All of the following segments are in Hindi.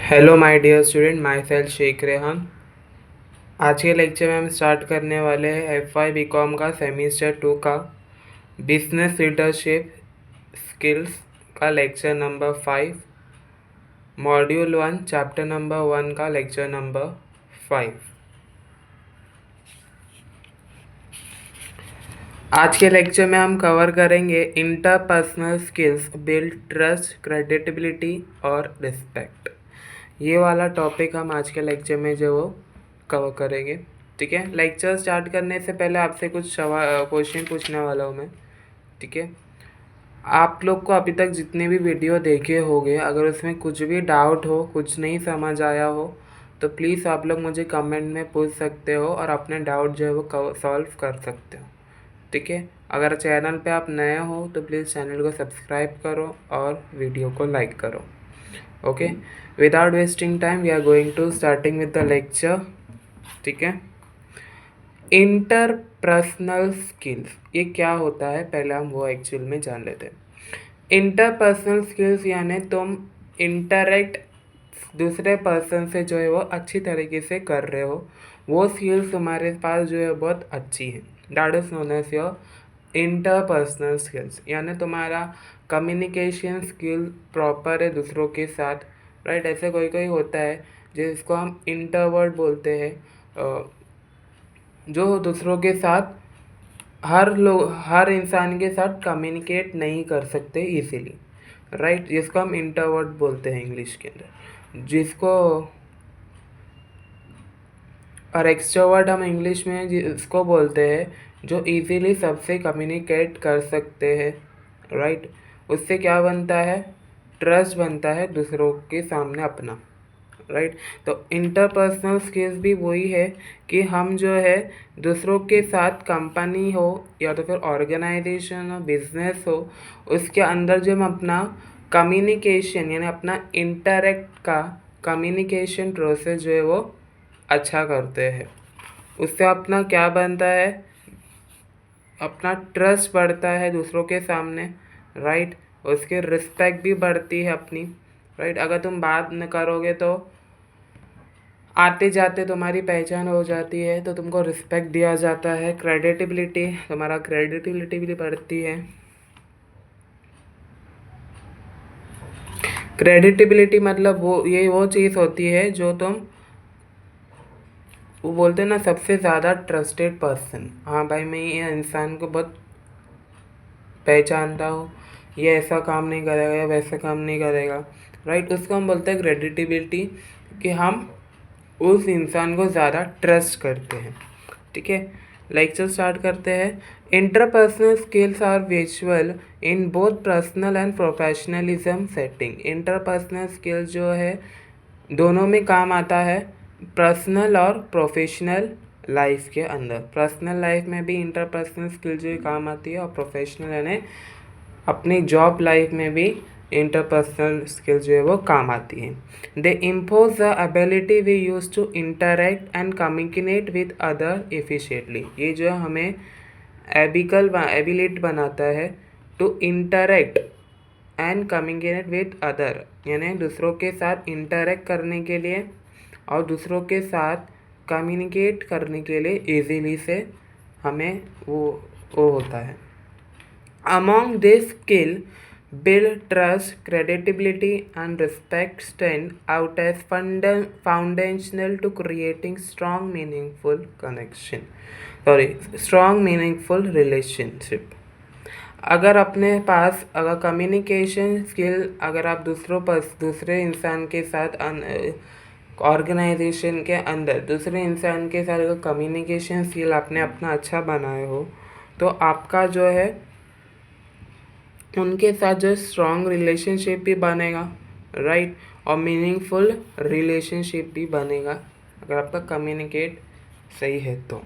Hello my dear student, myself Shaikh Rehan. आज के लेक्चर में हम स्टार्ट करने वाले हैं FY BCom का सेमिस्टर 2 का बिजनेस लीडरशिप स्किल्स का lecture number 5, module 1 chapter number 1 का लेक्चर नंबर 5। आज के लेक्चर में हम कवर करेंगे interpersonal skills, build trust, creditability और रिस्पेक्ट। ये वाला टॉपिक हम आज के लेक्चर में जो वो कवर करेंगे। ठीक है, लेक्चर स्टार्ट करने से पहले आपसे कुछ क्वेश्चन पूछने वाला हूँ मैं। ठीक है, आप लोग को अभी तक जितने भी वीडियो देखे होंगे, अगर उसमें कुछ भी डाउट हो, कुछ नहीं समझ आया हो, तो प्लीज़ आप लोग मुझे कमेंट में पूछ सकते हो और अपने डाउट जो है वो सॉल्व कर सकते हो। ठीक है, अगर चैनल पे आप नए हो तो प्लीज़ चैनल को सब्सक्राइब करो और वीडियो को लाइक करो। Okay, without wasting time we are going to starting with the lecture. ठीक है, इंटरपर्सनल स्किल्स ये क्या होता है, पहले हम वो एक्चुअल में जान लेते हैं। इंटरपर्सनल स्किल्स यानी तुम इंटरेक्ट दूसरे पर्सन से जो है वो अच्छी तरीके से कर रहे हो, वो स्किल्स तुम्हारे पास जो है बहुत अच्छी है। That is known as your interpersonal skills, यानी तुम्हारा कम्युनिकेशन स्किल प्रॉपर है दूसरों के साथ। राइट, ऐसे कोई कोई होता है जिसको हम इंट्रोवर्ट बोलते हैं, जो दूसरों के साथ हर इंसान के साथ कम्युनिकेट नहीं कर सकते इजीली। राइट, जिसको हम इंट्रोवर्ट बोलते हैं इंग्लिश के अंदर, जिसको और एक्सट्रोवर्ट हम इंग्लिश में जिसको बोलते हैं जो इजीली सबसे कम्युनिकेट कर सकते हैं। राइट, उससे क्या बनता है, ट्रस्ट बनता है दूसरों के सामने अपना। राइट, तो इंटरपर्सनल स्किल्स भी वही है कि हम जो है दूसरों के साथ, कंपनी हो या तो फिर ऑर्गेनाइजेशन हो, बिजनेस हो, उसके अंदर जो हम अपना कम्युनिकेशन यानी अपना इंटरेक्ट का कम्युनिकेशन प्रोसेस जो है वो अच्छा करते हैं। उससे अपना क्या बनता है, अपना ट्रस्ट बढ़ता है दूसरों के सामने। राइट, उसके रिस्पेक्ट भी बढ़ती है अपनी। राइट, अगर तुम बात न करोगे तो आते जाते तुम्हारी पहचान हो जाती है, तो तुमको रिस्पेक्ट दिया जाता है। क्रेडिटेबिलिटी, तुम्हारा क्रेडिटेबिलिटी भी बढ़ती है। क्रेडिटेबिलिटी मतलब वो चीज़ होती है जो तुम, वो बोलते हैं ना, सबसे ज़्यादा ट्रस्टेड पर्सन। हाँ भाई, मैं ये इंसान को बहुत पहचानता हूँ, ये ऐसा काम नहीं करेगा या वैसा काम नहीं करेगा। राइट, उसको हम बोलते हैं क्रेडिटेबिलिटी, कि हम उस इंसान को ज़्यादा ट्रस्ट करते हैं। ठीक है, लेक्चर स्टार्ट करते हैं। Interpersonal skills are visual in both personal and professionalism setting. Interpersonal skills जो है दोनों में काम आता है, पर्सनल और प्रोफेशनल लाइफ के अंदर। पर्सनल लाइफ में भी इंटरपर्सनल स्किल जो है काम आती है, और प्रोफेशनल यानी अपनी जॉब लाइफ में भी इंटरपर्सनल स्किल जो है वो काम आती है। They impose the ability we use to interact and communicate with other efficiently. ये जो हमें एबिलिटी बनाता है to interact and communicate with other, यानी दूसरों के साथ इंटरेक्ट करने के लिए और दूसरों के साथ कम्युनिकेट करने के लिए इजीली से हमें वो होता है। Among this skill, build trust, credibility, and respect stand out as foundational to creating strong, meaningful relationship. अगर अपने पास अगर कम्युनिकेशन स्किल, अगर आप दूसरे इंसान के साथ ऑर्गेनाइजेशन के अंदर दूसरे इंसान के साथ अगर कम्युनिकेशन स्किल आपने अपना अच्छा बनाए हो, तो आपका जो है उनके साथ जो स्ट्रॉन्ग रिलेशनशिप भी बनेगा। राइट, और मीनिंगफुल रिलेशनशिप भी बनेगा अगर आपका कम्युनिकेट सही है तो।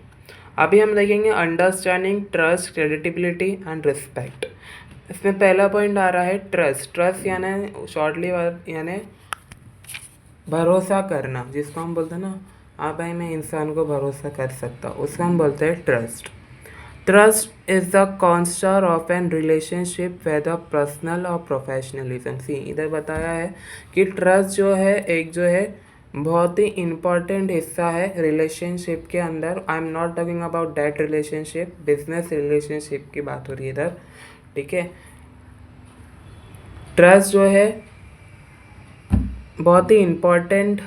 अभी हम देखेंगे understanding trust, creditability and respect. इसमें पहला पॉइंट आ रहा है ट्रस्ट। ट्रस्ट यानी शॉर्टली यानी भरोसा करना, जिसको हम बोलते हैं ना, हाँ भाई मैं इंसान को भरोसा कर सकता हूँ, उसको हम बोलते हैं trust. Trust is the cornerstone of an relationship whether personal और प्रोफेशनलिज्म। सी इधर बताया है कि ट्रस्ट जो है एक जो है बहुत ही इम्पॉर्टेंट हिस्सा है रिलेशनशिप के अंदर। I am not talking about that relationship, business relationship की बात हो रही है इधर, ठीक है। ट्रस्ट जो है बहुत ही इम्पॉर्टेंट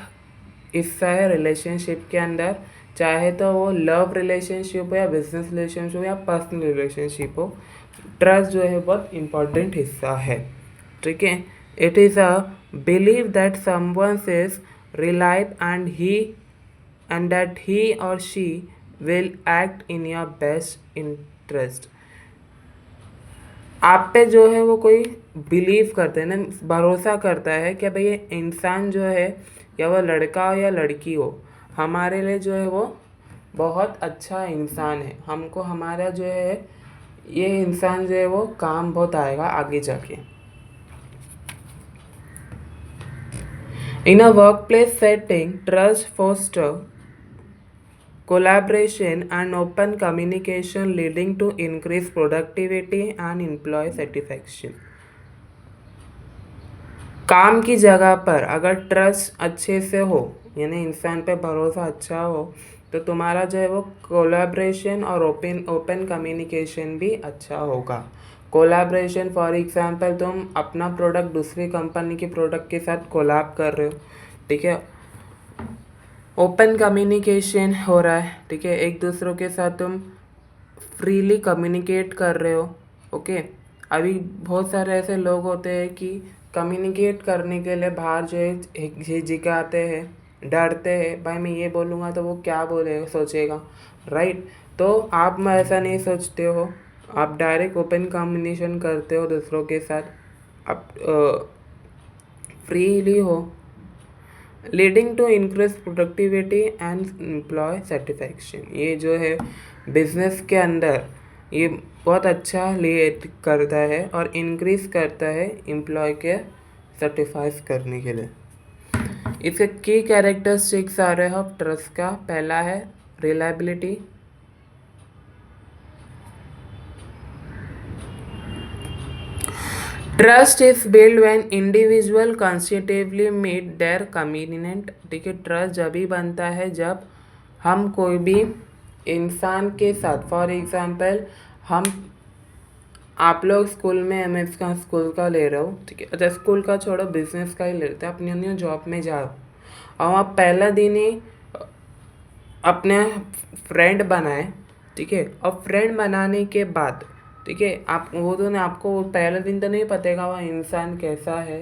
हिस्सा है रिलेशनशिप के अंदर, चाहे तो वो लव रिलेशनशिप हो या बिजनेस रिलेशनशिप हो या पर्सनल रिलेशनशिप हो, ट्रस्ट जो है बहुत इम्पॉर्टेंट हिस्सा है, ठीक है। It is a believe that someone is reliable and that he और she will act in your best interest. आप पे जो है वो कोई बिलीव करते हैं ना, भरोसा करता है कि भाई ये इंसान जो है, या वो लड़का हो या लड़की हो, हमारे लिए जो है वो बहुत अच्छा इंसान है, हमको हमारा जो है ये इंसान जो है वो काम बहुत आएगा आगे जाके। In a workplace setting trust foster collaboration and open communication leading to increased productivity and employee satisfaction। काम की जगह पर अगर ट्रस्ट अच्छे से हो, यानी इंसान पे भरोसा अच्छा हो, तो तुम्हारा जो है वो कोलैबोरेशन और ओपन कम्युनिकेशन भी अच्छा होगा। कोलैबोरेशन फॉर एग्जांपल, तुम अपना प्रोडक्ट दूसरी कंपनी के प्रोडक्ट के साथ कोलैब कर रहे हो, ठीक है, ओपन कम्युनिकेशन हो रहा है, ठीक है, एक दूसरों के साथ तुम फ्रीली कम्युनिकेट कर रहे हो, ओके। अभी बहुत सारे ऐसे लोग होते हैं कि कम्युनिकेट करने के लिए बाहर जो है झिझकाते हैं, डरते हैं, भाई मैं ये बोलूँगा तो वो क्या बोलेगा, सोचेगा, राइट। तो आप में ऐसा नहीं सोचते हो, आप डायरेक्ट ओपन कम्युनिकेशन करते हो दूसरों के साथ, आप फ्रीली हो, leading to increase productivity and employ satisfaction. ये जो है बिजनेस के अंदर ये बहुत अच्छा लीड करता है और इंक्रीज करता है एम्प्लॉय के सेटिस्फाइज करने के लिए। इसके की कैरेक्टरिस्टिक्स आ रहे हो ट्रस्ट का। पहला है reliability, trust is build when individual constitutively meet their commitment, ठीक है। ट्रस्ट जब भी बनता है जब हम कोई भी इंसान के साथ, फॉर एग्जांपल हम, आप लोग स्कूल में एमएस का स्कूल का ले रहे हो, ठीक है, अच्छा स्कूल का छोड़ो बिजनेस का ही लेते हैं, अपनी अपनी जॉब में जाओ और आप पहला दिन ही अपने फ्रेंड बनाए, ठीक है, और फ्रेंड बनाने के बाद, ठीक है, आप वो तो नहीं, आपको पहले दिन तो नहीं पतेगा वो इंसान कैसा है,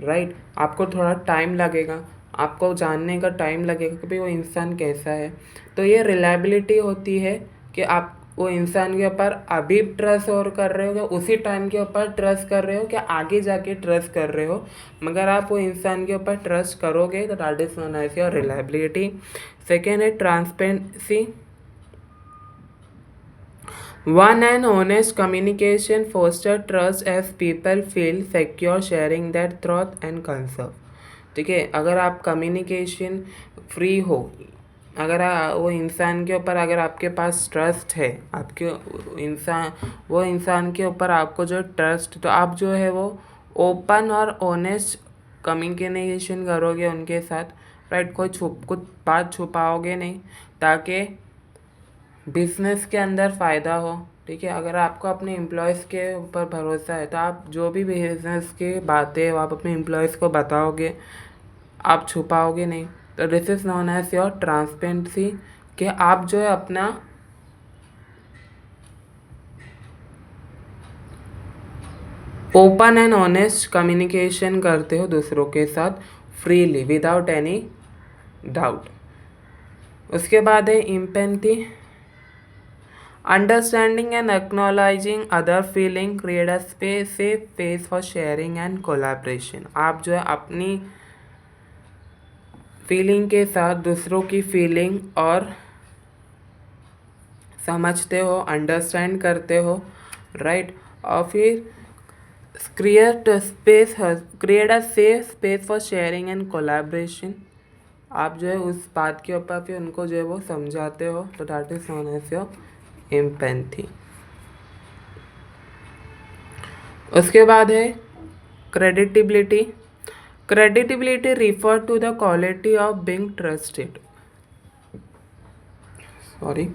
राइट। आपको थोड़ा टाइम लगेगा, आपको जानने का टाइम लगेगा कि भाई वो इंसान कैसा है। तो ये रिलायबिलिटी होती है कि आप वो इंसान के ऊपर अभी ट्रस्ट और कर रहे हो, क्या उसी टाइम के ऊपर ट्रस्ट कर रहे हो, क्या आगे जाके ट्रस्ट कर रहे हो। मगर आप वो इंसान के ऊपर ट्रस्ट करोगे तो that is known as your reliability. Second है transparency. One and honest communication foster trust as people feel secure sharing their thought and concern, ठीक है। अगर आप कम्युनिकेशन फ्री हो, अगर वो इंसान के ऊपर अगर आपके पास ट्रस्ट है, आपके वो इंसान के ऊपर आपको जो ट्रस्ट, तो आप जो है वो ओपन और ऑनेस्ट कम्युनिकेशन करोगे उनके साथ, राइट। कुछ बात छुपाओगे नहीं, ताकि बिजनेस के अंदर फ़ायदा हो, ठीक है। अगर आपको अपने एम्प्लॉयज़ के ऊपर भरोसा है तो आप जो भी बिजनेस की बातें हो आप अपने एम्प्लॉयज़ को बताओगे, आप छुपाओगे नहीं। तो this is known as your transparency, कि आप जो है अपना ओपन एंड ऑनेस्ट कम्युनिकेशन करते हो दूसरों के साथ फ्रीली विदाउट एनी डाउट। उसके बाद है empathy. Understanding and acknowledging other feeling create a safe space for sharing and collaboration। आप जो है अपनी फीलिंग के साथ दूसरों की फीलिंग और समझते हो, अंडरस्टैंड करते हो, राइट। और फिर create a safe space for sharing and collaboration. आप जो है उस बात के ऊपर फिर उनको जो है वो समझाते हो, तो that is known as your empathy. उसके बाद है credibility. Credibility refer to the quality of being trusted. Sorry,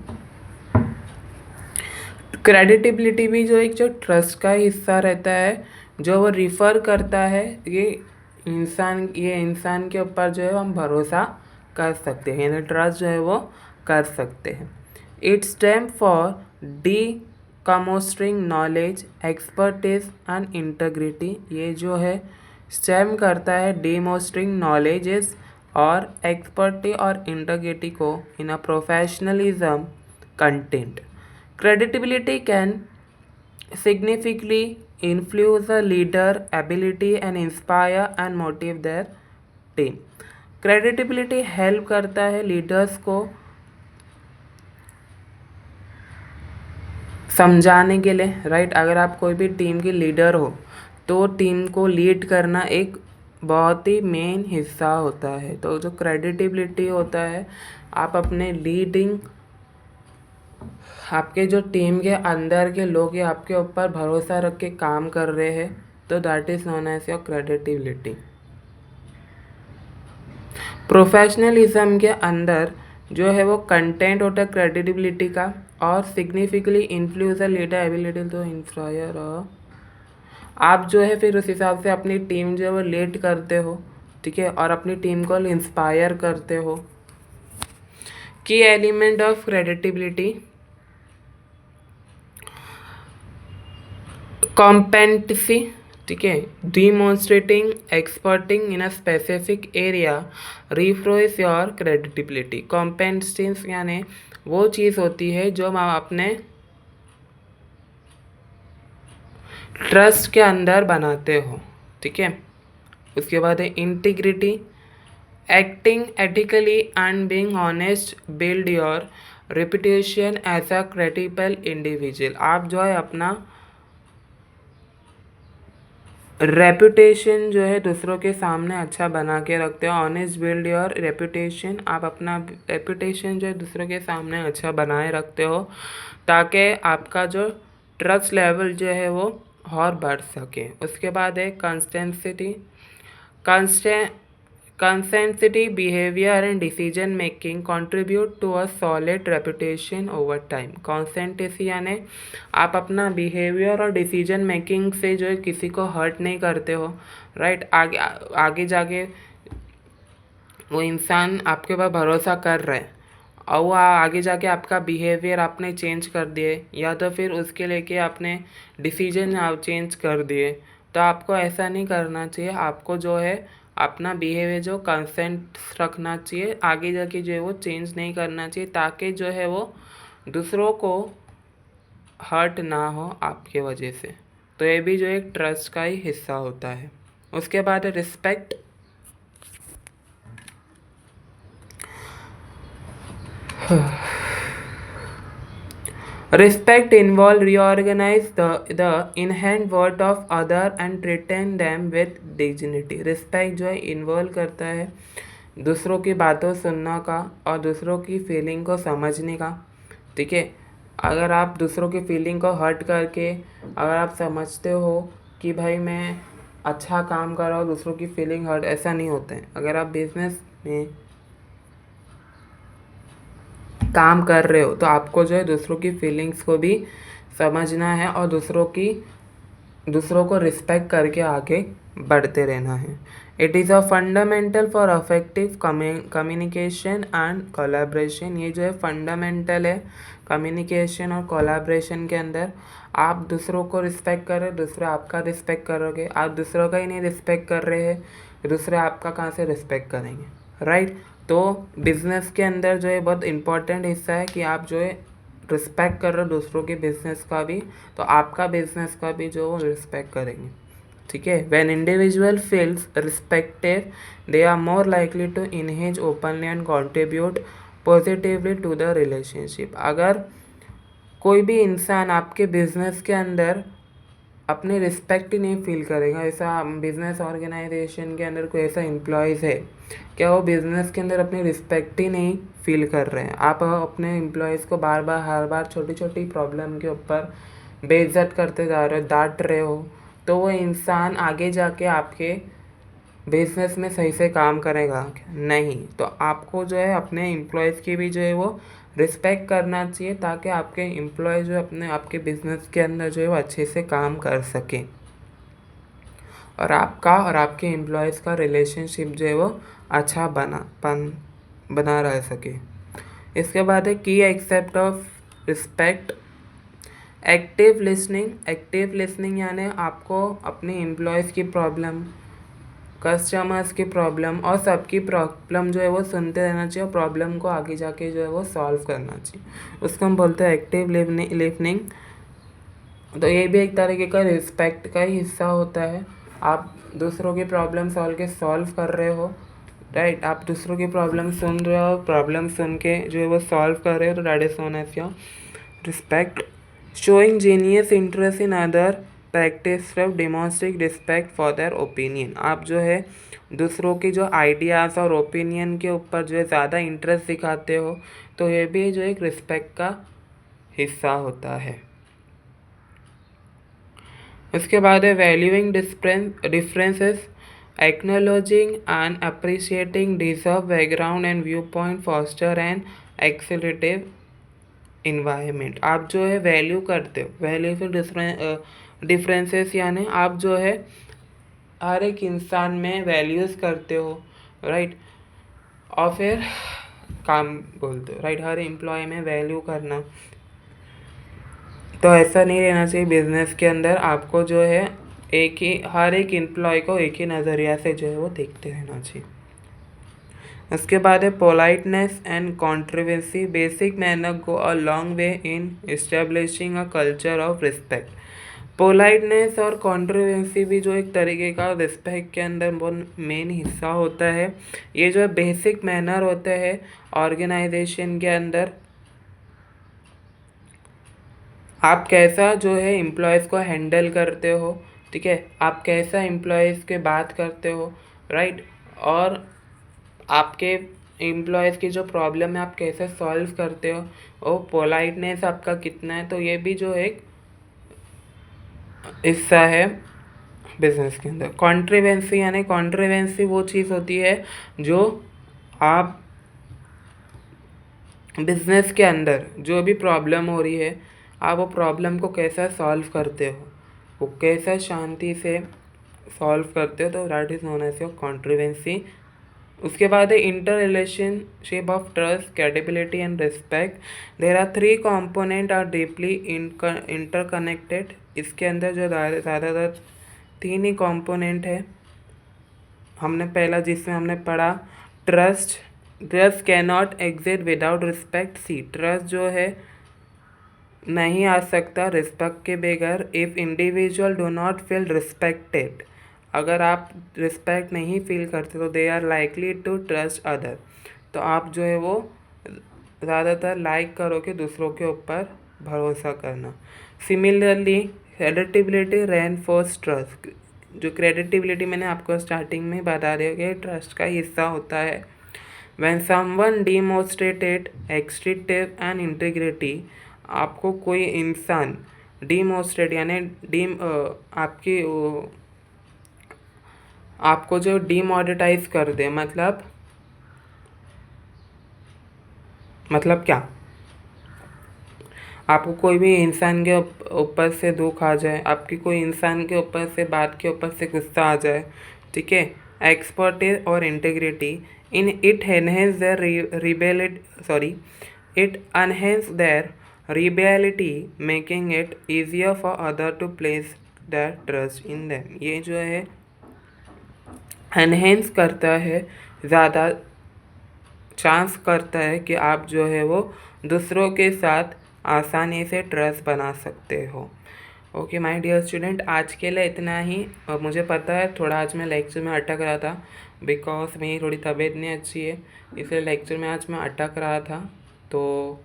credibility भी जो एक जो ट्रस्ट का हिस्सा रहता है, जो वो रिफ़र करता है ये इंसान के ऊपर जो है हम भरोसा कर सकते हैं, यानी ट्रस्ट जो है वो कर सकते हैं। It's stem for the demonstrating knowledge, expertise and integrity. ये जो है स्टेम करता है डीमोस्ट्रिंग नॉलेजेस और एक्सपर्टी और इंटेग्रिटी को in a professionalism content. Credibility can significantly influence a leader ability and inspire and motivate their team. Credibility help करता है लीडर्स को समझाने के लिए, राइट। अगर आप कोई भी टीम की लीडर हो तो टीम को लीड करना एक बहुत ही मेन हिस्सा होता है। तो जो क्रेडिटिबिलिटी होता है, आप अपने लीडिंग, आपके जो टीम के अंदर के लोग ये आपके ऊपर भरोसा रख के काम कर रहे हैं, तो that is known as your credibility. Professionalism के अंदर जो है वो कंटेंट होता है क्रेडिटिबिलिटी का, और significantly influence leader ability to inspire. आप जो है फिर उस हिसाब से अपनी टीम जो है वो लीड करते हो, ठीक है, और अपनी टीम को इंस्पायर करते हो। की एलिमेंट ऑफ क्रेडिटिबिलिटी, कॉम्पेटेंसी, ठीक है, demonstrating expertise in a specific area reinforce your credibility. Competency यानी वो चीज़ होती है जो हम अपने ट्रस्ट के अंदर बनाते हो, ठीक है। उसके बाद है integrity, acting ethically and being honest build your reputation as a credible individual. आप जो है अपना रेपुटेशन जो है दूसरों के सामने अच्छा बना के रखते हो। ऑनेस्ट बिल्ड योर रेपुटेशन, आप अपना रेपुटेशन जो है दूसरों के सामने अच्छा बनाए रखते हो, ताकि आपका जो ट्रस्ट लेवल जो है वो और बढ़ सके। उसके बाद है consistency, consistency behaviour and decision making contribute to a solid reputation over time. Consistency यानी आप अपना बिहेवियर और डिसीजन मेकिंग से जो है किसी को हर्ट नहीं करते हो, राइट। आगे जाके वो इंसान आपके पास भरोसा कर रहा है और वो आगे जाके आपका बिहेवियर आपने चेंज कर दिए, या तो फिर उसके लेके आपने डिसीजन आप चेंज कर दिए, तो आपको ऐसा नहीं करना चाहिए। आपको जो है अपना बिहेवियर जो कंसेंट रखना चाहिए, आगे जाके जो है वो चेंज नहीं करना चाहिए, ताकि जो है वो दूसरों को हर्ट ना हो आपके वजह से। तो ये भी जो एक ट्रस्ट का ही हिस्सा होता है। उसके बाद है respect. Respect involve reorganize the inherent worth of other and treat them with dignity. Respect जो है इन्वॉल्व करता है दूसरों की बातों सुनना का और दूसरों की फीलिंग को समझने का, ठीक है। अगर आप दूसरों की फीलिंग को हर्ट करके अगर आप समझते हो कि भाई मैं अच्छा काम कर रहा हूँ, दूसरों की फीलिंग हर्ट, ऐसा नहीं होता है। अगर आप बिजनेस में काम कर रहे हो तो आपको जो है दूसरों की फीलिंग्स को भी समझना है और दूसरों को रिस्पेक्ट करके आगे बढ़ते रहना है। It is a fundamental for affective communication and collaboration. ये जो है फंडामेंटल है कम्युनिकेशन और कोलैबोरेशन के अंदर। आप दूसरों को रिस्पेक्ट कर रहे हो, दूसरे आपका रिस्पेक्ट करोगे। आप दूसरों का ही नहीं रिस्पेक्ट कर रहे हैं, दूसरे आपका कहाँ से रिस्पेक्ट करेंगे, राइट। तो बिज़नेस के अंदर जो है बहुत इम्पॉर्टेंट हिस्सा है कि आप जो है रिस्पेक्ट कर रहे हो दूसरों के बिजनेस का भी, तो आपका बिजनेस का भी जो रिस्पेक्ट करेंगे, ठीक है। When individual feels respected they are more likely to engage openly and contribute positively to the relationship. अगर कोई भी इंसान आपके बिजनेस के अंदर अपने रिस्पेक्ट ही नहीं फील करेगा। ऐसा बिजनेस ऑर्गेनाइजेशन के अंदर कोई ऐसा एम्प्लॉयज़ है क्या वो बिजनेस के अंदर अपनी रिस्पेक्ट ही नहीं फील कर रहे हैं? आप अपने एम्प्लॉयज़ को बार बार हर बार छोटी छोटी प्रॉब्लम के ऊपर बेइज्जत करते जा रहे हो, डांट रहे हो, तो वो इंसान आगे जाके आपके बिजनेस में सही से काम करेगा नहीं। तो आपको जो है अपने एम्प्लॉयज़ की भी जो है वो रिस्पेक्ट करना चाहिए, ताकि आपके एम्प्लॉय जो है अपने आपके बिजनेस के अंदर जो है वो अच्छे से काम कर सकें और आपका और आपके एम्प्लॉयज़ का रिलेशनशिप जो है वो अच्छा बना रह सके। इसके बाद है की except of respect. Active listening यानी आपको अपने एम्प्लॉयज़ की प्रॉब्लम, कस्टमर्स की प्रॉब्लम और सबकी प्रॉब्लम जो है वो सुनते रहना चाहिए और प्रॉब्लम को आगे जाके जो है वो सॉल्व करना चाहिए। उसको हम बोलते हैं एक्टिव लिसनिंग। तो ये भी एक तरीके का रिस्पेक्ट का ही हिस्सा होता है। आप दूसरों की प्रॉब्लम सॉल्व कर रहे हो, राइट? आप दूसरों की प्रॉब्लम सुन रहे हो, प्रॉब्लम सुन के जो है वो सॉल्व कर रहे हो, तो that is known as your respect. Showing genuine interest in other practice of demonstrate respect for their opinion. आप जो है दूसरों की जो आइडियाज़ और ओपिनियन के ऊपर जो है ज़्यादा इंटरेस्ट दिखाते हो, तो ये भी जो एक रिस्पेक्ट का हिस्सा होता है। इसके बाद है valuing differences, acknowledging and appreciating डिजर्व background and viewpoint, foster and accelerative environment. आप जो है वैल्यू करते हो, वैल्यू फिर डिफरेंसेस यानी आप जो है हर एक इंसान में वैल्यूज़ करते हो, राइट? और फिर काम बोलते हो, राइट? हर एम्प्लॉय में वैल्यू करना। तो ऐसा नहीं रहना चाहिए बिजनेस के अंदर। आपको जो है हर एक एम्प्लॉय को एक ही नज़रिया से जो है वो देखते रहना चाहिए। उसके बाद है politeness and controversy. Basic manner go a long way in establishing a culture of respect. Politeness और कॉन्ट्रोवर्सी भी जो एक तरीके का रिस्पेक्ट के अंदर बहुत मेन हिस्सा होता है। ये जो बेसिक मैनर होते हैं ऑर्गेनाइजेशन के अंदर, आप कैसा जो है एम्प्लॉयज़ को हैंडल करते हो, ठीक है? आप कैसा एम्प्लॉयज़ के बात करते हो, राइट? और आपके एम्प्लॉयज़ की जो प्रॉब्लम है आप कैसे सॉल्व करते हो, और पोलाइटनेस आपका कितना है, तो ये भी जो एक हिस्सा है बिजनेस के अंदर। कॉन्ट्रोवर्सी यानी कॉन्ट्रोवर्सी वो चीज़ होती है जो आप बिजनेस के अंदर जो भी प्रॉब्लम हो रही है, आप वो प्रॉब्लम को कैसा सॉल्व करते हो, वो कैसा शांति से सॉल्व करते हो, तो that is known as your controversy. उसके बाद है interrelationship of trust, credibility and respect. There are three component are deeply interconnected. इसके अंदर जो ज़्यादातर तीन ही कॉम्पोनेंट है। हमने पहला जिसमें हमने पढ़ा trust. Trust cannot exist without respect. See trust जो है नहीं आ सकता रिस्पेक्ट के बगैर। If individual do not feel respected, अगर आप रिस्पेक्ट नहीं फील करते तो they are likely to trust other, तो आप जो है वो ज़्यादातर लाइक करोगे दूसरों के ऊपर भरोसा करना। Similarly credibility reinforce trust. जो क्रेडिटिबिलिटी मैंने आपको स्टार्टिंग में बता दिया कि ट्रस्ट का हिस्सा होता है। When someone demonstrated expertise and integrity, आपको कोई इंसान डिमोन्स्ट्रेट यानी आपको जो डिमोनेटाइज कर दे, मतलब क्या? आपको कोई भी इंसान के ऊपर से दुख आ जाए, आपकी कोई इंसान के ऊपर से बात के ऊपर से गुस्सा आ जाए, ठीक है? एक्सपर्टीज और integrity in it enhance their reliability, making it easier for other to place their trust in them. ये जो है एनहेंस करता है, ज़्यादा चांस करता है कि आप जो है वो दूसरों के साथ आसानी से ट्रस्ट बना सकते हो। ओके माय डियर स्टूडेंट, आज के लिए इतना ही। और मुझे पता है थोड़ा आज मैं लेक्चर में अटक रहा था, बिकॉज मेरी थोड़ी तबीयत नहीं अच्छी है, इसलिए लेक्चर में आज मैं अटक रहा था। तो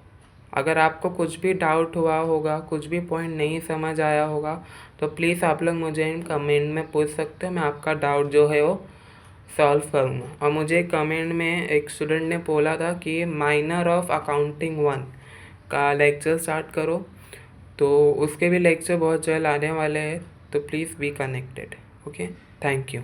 अगर आपको कुछ भी डाउट हुआ होगा, कुछ भी पॉइंट नहीं समझ आया होगा, तो प्लीज़ आप लोग मुझे कमेंट में पूछ सकते हो। मैं आपका डाउट जो है वो सॉल्व करूँगा। और मुझे कमेंट में एक स्टूडेंट ने बोला था कि माइनर ऑफ अकाउंटिंग 1 का लेक्चर स्टार्ट करो, तो उसके भी लेक्चर बहुत जल्द आने वाले हैं, तो please be connected. Okay, thank you.